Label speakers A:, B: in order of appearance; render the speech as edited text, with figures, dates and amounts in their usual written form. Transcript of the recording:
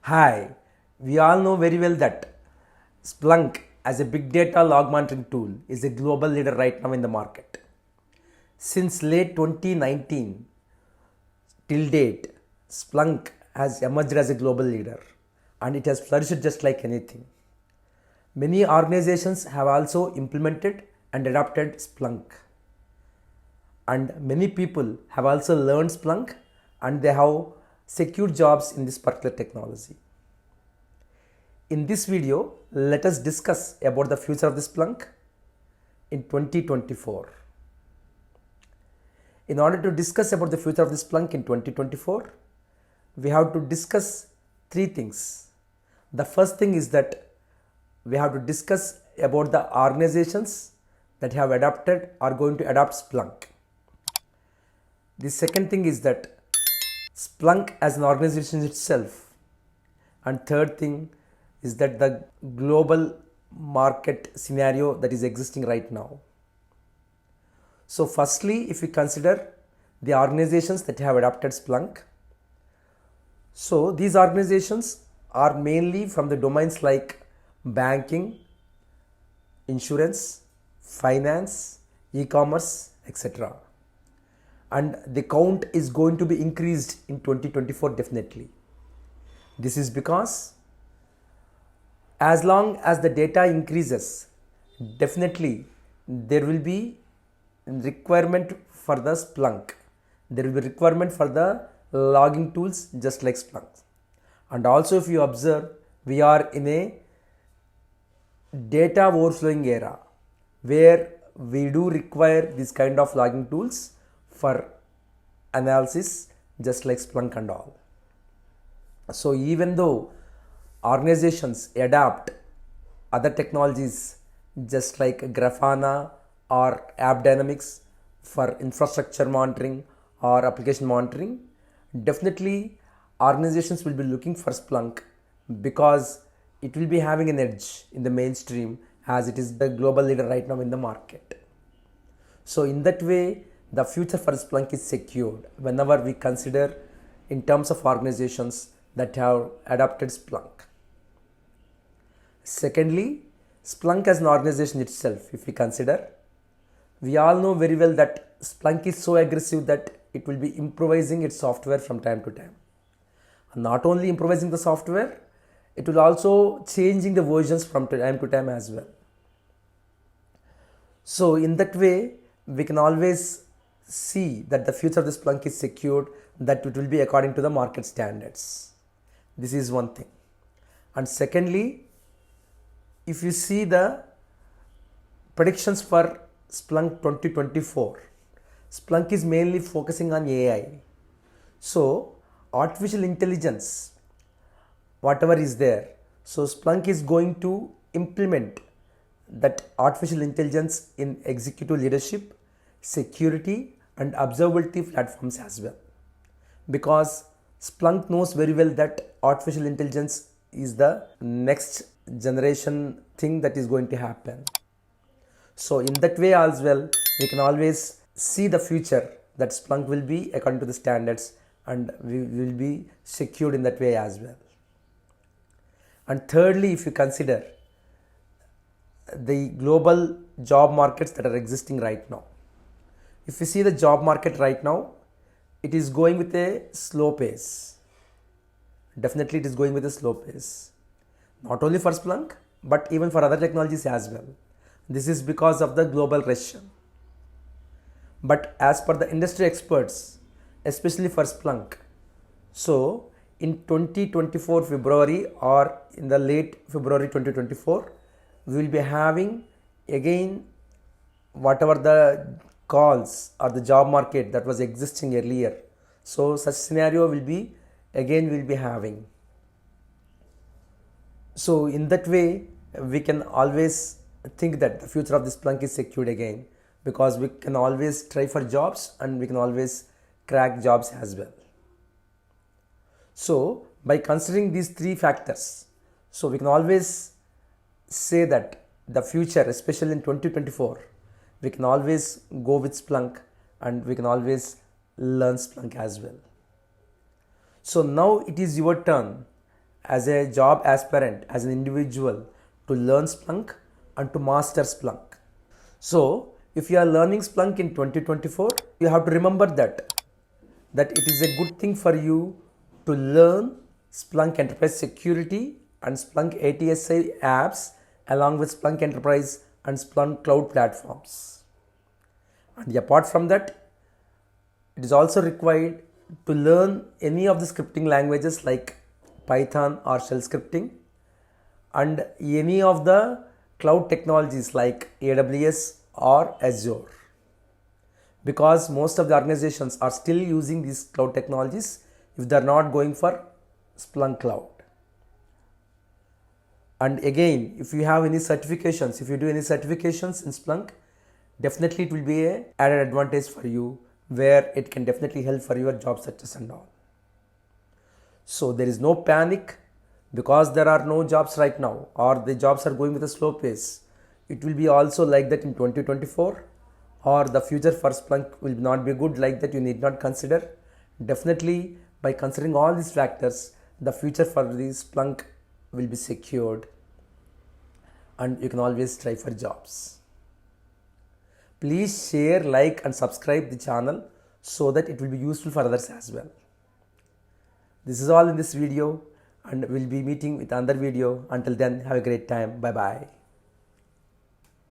A: Hi, we all know very well that Splunk as a big data log monitoring tool is a global leader right now in the market. Since late 2019 till date, Splunk has emerged as a global leader and it has flourished just like anything. Many organizations have also implemented and adopted Splunk, and many people have also learned Splunk and they have secured jobs in this particular technology. In this video, let us discuss about the future of the Splunk in 2024. In order to discuss about the future of the Splunk in 2024, we have to discuss three things. The first thing is that we have to discuss about the organizations that have adopted or going to adopt Splunk. The second thing is that Splunk as an organization itself, and third thing is that the global market scenario that is existing right now. So firstly, if we consider the organizations that have adopted Splunk, so these organizations are mainly from the domains like banking, insurance, finance, e-commerce, etc. And the count is going to be increased in 2024 definitely. This is because as long as the data increases, definitely there will be requirement for the Splunk. There will be requirement for the logging tools just like Splunk. And also if you observe, we are in a data overflowing era where we do require this kind of logging tools for analysis just like Splunk and all. So even though organizations adapt other technologies just like Grafana or App Dynamics for infrastructure monitoring or application monitoring, definitely organizations will be looking for Splunk because it will be having an edge in the mainstream as it is the global leader right now in the market. So in that way, the future for Splunk is secured whenever we consider in terms of organizations that have adopted Splunk. Secondly, Splunk as an organization itself, if we consider, we all know very well that Splunk is so aggressive that it will be improvising its software from time to time. And not only improvising the software, it will also changing the versions from time to time as well. So in that way, we can always see that the future of the Splunk is secured, that it will be according to the market standards. This is one thing. And secondly, if you see the predictions for Splunk 2024, Splunk is mainly focusing on AI. So artificial intelligence, whatever is there, so Splunk is going to implement that artificial intelligence in executive leadership, security and observability platforms as well. Because Splunk knows very well that artificial intelligence is the next generation thing that is going to happen. So in that way as well, we can always see the future that Splunk will be according to the standards and we will be secured in that way as well. And thirdly, if you consider the global job markets that are existing right now, if you see the job market right now, it is going with a slow pace. Definitely it is going with a slow pace. Not only for Splunk, but even for other technologies as well. This is because of the global recession. But as per the industry experts, especially for Splunk, so in 2024 February or in the late February 2024, we will be having again whatever the calls or the job market that was existing earlier. So such scenario will be having. So in that way, we can always think that the future of this Splunk is secured again because we can always try for jobs and we can always crack jobs as well. So by considering these three factors, so we can always say that the future, especially in 2024, we can always go with Splunk and we can always learn Splunk as well. So now it is your turn as a job aspirant, as an individual, to learn Splunk and to master Splunk. So, if you are learning Splunk in 2024, you have to remember that it is a good thing for you to learn Splunk Enterprise Security and Splunk ATSI apps along with Splunk Enterprise and Splunk Cloud platforms. And apart from that, it is also required to learn any of the scripting languages like Python or shell scripting, and any of the cloud technologies like AWS or Azure, because most of the organizations are still using these cloud technologies if they are not going for Splunk Cloud. And again, if you have any certifications, if you do any certifications in Splunk, definitely it will be an added advantage for you, where it can definitely help for your job success and all. So there is no panic because there are no jobs right now, or the jobs are going with a slow pace. It will be also like that in 2024, or the future for Splunk will not be good like that. You need not consider. Definitely by considering all these factors, the future for the Splunk will be secured, and you can always try for jobs. Please share, like and subscribe the channel so that it will be useful for others as well. This is all in this video, and we'll be meeting with another video. Until then, have a great time. Bye bye.